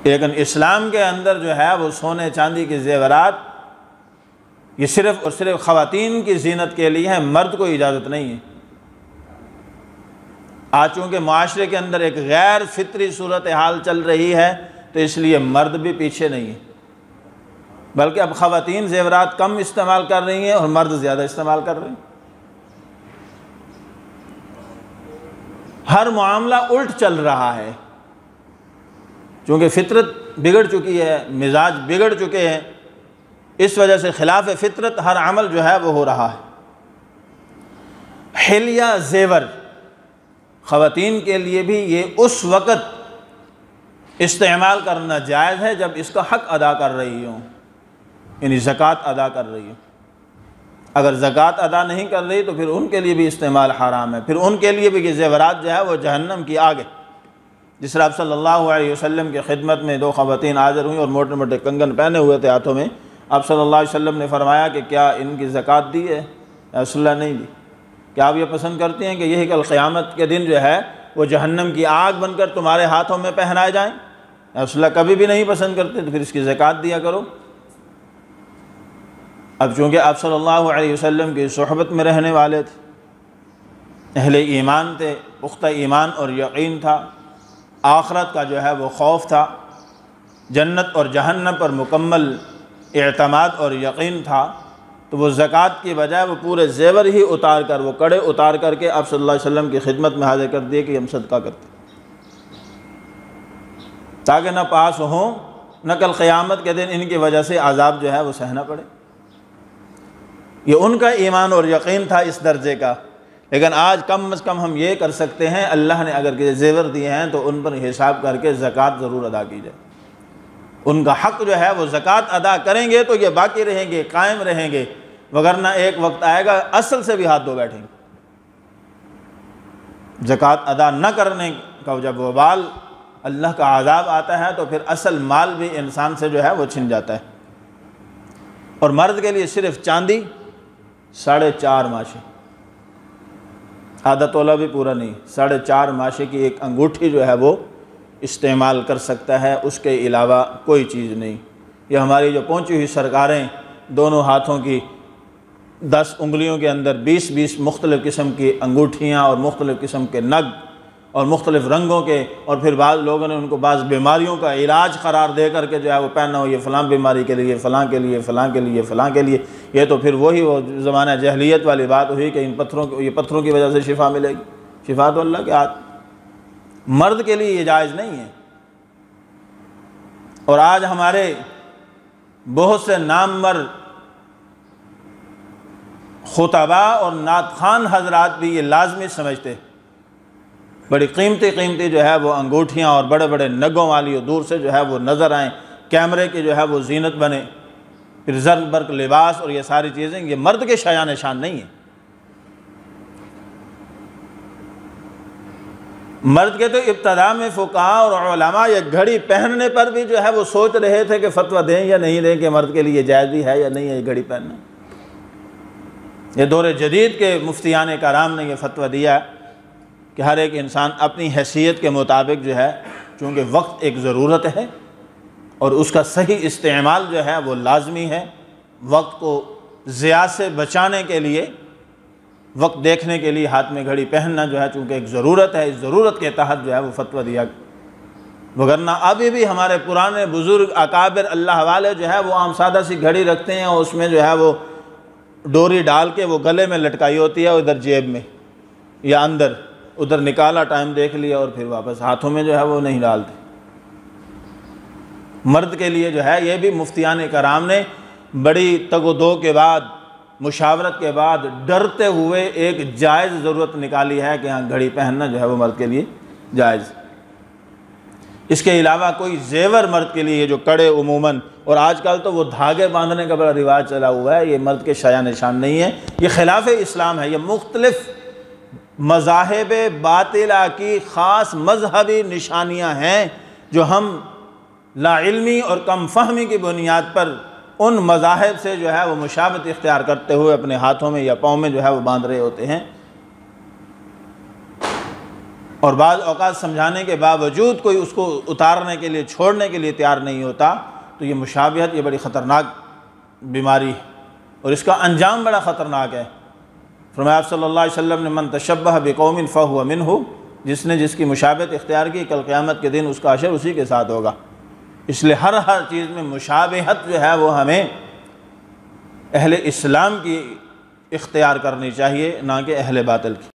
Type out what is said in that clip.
لیکن اسلام کے اندر جو ہے وہ سونے چاندی کے زیورات یہ صرف اور صرف خواتین کی زینت کے لیے ہیں، مرد کو اجازت نہیں ہے۔ آج چونکہ معاشرے کے اندر ایک غیر فطری صورتحال چل رہی ہے تو اس لیے مرد بھی پیچھے نہیں ہے، بلکہ اب خواتین زیورات کم استعمال کر رہی ہیں اور مرد زیادہ استعمال کر رہے ہیں۔ ہر معاملہ الٹ چل رہا ہے، چونکہ فطرت بگڑ چکی ہے، مزاج بگڑ چکے ہیں، اس وجہ سے خلاف فطرت ہر عمل جو ہے وہ ہو رہا ہے۔ حلیہ زیور خواتین کے لیے بھی یہ اس وقت استعمال کرنا جائز ہے جب اس کا حق ادا کر رہی ہوں، یعنی زکوٰۃ ادا کر رہی ہوں۔ اگر زکوٰۃ ادا نہیں کر رہی تو پھر ان کے لیے بھی استعمال حرام ہے، پھر ان کے لیے بھی یہ زیورات جو ہے وہ جہنم کی آگ ہے۔ جس طرح آپ صلی اللہ علیہ وسلم کی خدمت میں دو خواتین حاضر ہوئیں اور موٹے موٹے کنگن پہنے ہوئے تھے ہاتھوں میں، آپ صلی اللہ علیہ وسلم نے فرمایا کہ کیا ان کی زکوٰۃ دی ہے؟ رسول اللہ نہیں دی۔ کیا آپ یہ پسند کرتے ہیں کہ یہی کل قیامت کے دن جو ہے وہ جہنم کی آگ بن کر تمہارے ہاتھوں میں پہنائے جائیں؟ رسول اللہ کبھی بھی نہیں پسند کرتے، تو پھر اس کی زکوٰۃ دیا کرو۔ اب چونکہ آپ صلی اللہ علیہ وسلم کی صحبت میں رہنے والے تھے، اہل ایمان تھے، پختہ ایمان اور یقین تھا، آخرت کا جو ہے وہ خوف تھا، جنت اور جہنم پر مکمل اعتماد اور یقین تھا، تو وہ زکوٰۃ کی بجائے وہ پورے زیور ہی اتار کر، وہ کڑے اتار کر کے آپ صلی اللہ علیہ وسلم کی خدمت میں حاضر کر دیے کہ ہم صدقہ کرتے، تاکہ نہ پاس ہوں نہ کل قیامت کے دن ان کی وجہ سے عذاب جو ہے وہ سہنا پڑے۔ یہ ان کا ایمان اور یقین تھا اس درجے کا۔ لیکن آج کم از کم ہم یہ کر سکتے ہیں، اللہ نے اگر زیور دیے ہیں تو ان پر حساب کر کے زکوٰۃ ضرور ادا کی جائے۔ ان کا حق جو ہے وہ زکوٰۃ ادا کریں گے تو یہ باقی رہیں گے، قائم رہیں گے، وگرنہ ایک وقت آئے گا اصل سے بھی ہاتھ دھو بیٹھیں گے۔ زکوٰۃ ادا نہ کرنے کا جب وبال اللہ کا عذاب آتا ہے تو پھر اصل مال بھی انسان سے جو ہے وہ چھن جاتا ہے۔ اور مرد کے لیے صرف چاندی 4.5 ماشے، آدھا تولہ بھی پورا نہیں، 4.5 ماشے کی ایک انگوٹھی جو ہے وہ استعمال کر سکتا ہے، اس کے علاوہ کوئی چیز نہیں۔ یہ ہماری جو پہنچی ہوئی سرکاریں دونوں ہاتھوں کی 10 انگلیوں کے اندر 20 مختلف قسم کی انگوٹھیاں اور مختلف قسم کے نگ اور مختلف رنگوں کے، اور پھر بعض لوگوں نے ان کو بعض بیماریوں کا علاج قرار دے کر کے جو ہے وہ پہنا ہو، یہ فلاں بیماری کے لیے، فلاں کے لیے، فلاں کے لیے، فلاں کے لیے۔ یہ تو پھر وہی وہ زمانہ جہلیت والی بات ہوئی کہ ان پتھروں کی وجہ سے شفا ملے گی۔ شفا تو اللہ کے ہاتھ، مرد کے لیے یہ جائز نہیں ہے۔ اور آج ہمارے بہت سے نامور خطباء اور نعت خوان حضرات بھی یہ لازمی سمجھتے، بڑی قیمتی جو ہے وہ انگوٹھیاں اور بڑے بڑے نگوں والی اور دور سے جو ہے وہ نظر آئیں، کیمرے کی جو ہے وہ زینت بنے، پھر زرق برق لباس اور یہ ساری چیزیں، یہ مرد کے شایان شان نہیں ہیں۔ مرد کے تو ابتداء میں فقہاء اور علماء یہ گھڑی پہننے پر بھی جو ہے وہ سوچ رہے تھے کہ فتویٰ دیں یا نہیں دیں کہ مرد کے لیے جائز بھی ہے یا نہیں ہے یہ گھڑی پہننا۔ یہ دور جدید کے مفتیان کرام نے یہ فتویٰ دیا کہ ہر ایک انسان اپنی حیثیت کے مطابق جو ہے، چونکہ وقت ایک ضرورت ہے اور اس کا صحیح استعمال جو ہے وہ لازمی ہے، وقت کو ضیاع سے بچانے کے لیے، وقت دیکھنے کے لیے ہاتھ میں گھڑی پہننا جو ہے چونکہ ایک ضرورت ہے، اس ضرورت کے تحت جو ہے وہ فتویٰ دیا۔ وگرنہ ابھی بھی ہمارے پرانے بزرگ اکابر اللہ والے جو ہے وہ عام سادہ سی گھڑی رکھتے ہیں اور اس میں جو ہے وہ ڈوری ڈال کے وہ گلے میں لٹکائی ہوتی ہے، ادھر جیب میں یا اندر، ادھر نکالا، ٹائم دیکھ لیا اور پھر واپس ہاتھوں میں جو ہے وہ نہیں ڈالتے۔ مرد کے لیے جو ہے یہ بھی مفتیان کرام نے بڑی تگ و دو کے بعد، مشاورت کے بعد، ڈرتے ہوئے ایک جائز ضرورت نکالی ہے کہ ہاں گھڑی پہننا جو ہے وہ مرد کے لیے جائز۔ اس کے علاوہ کوئی زیور مرد کے لیے، جو کڑے عموماً، اور آج کل تو وہ دھاگے باندھنے کا بڑا رواج چلا ہوا ہے، یہ مرد کے شایان نشان نہیں ہے، یہ خلاف اسلام ہے۔ یہ مختلف مذاہب باطلہ کی خاص مذہبی نشانیاں ہیں جو ہم لا علمی اور کم فہمی کی بنیاد پر ان مذاہب سے جو ہے وہ مشابہت اختیار کرتے ہوئے اپنے ہاتھوں میں یا پاؤں میں جو ہے وہ باندھ رہے ہوتے ہیں۔ اور بعض اوقات سمجھانے کے باوجود کوئی اس کو اتارنے کے لیے چھوڑنے کے لیے تیار نہیں ہوتا، تو یہ مشابہت یہ بڑی خطرناک بیماری ہے اور اس کا انجام بڑا خطرناک ہے۔ فرمایا آپ صلی اللہ علیہ وسلم نے من تشبہ بقوم فہو منہ، جس نے جس کی مشابہت اختیار کی کل قیامت کے دن اس کا حشر اسی کے ساتھ ہوگا۔ اس لیے ہر چیز میں مشابہت جو ہے وہ ہمیں اہل اسلام کی اختیار کرنی چاہیے، نہ کہ اہل باطل کی۔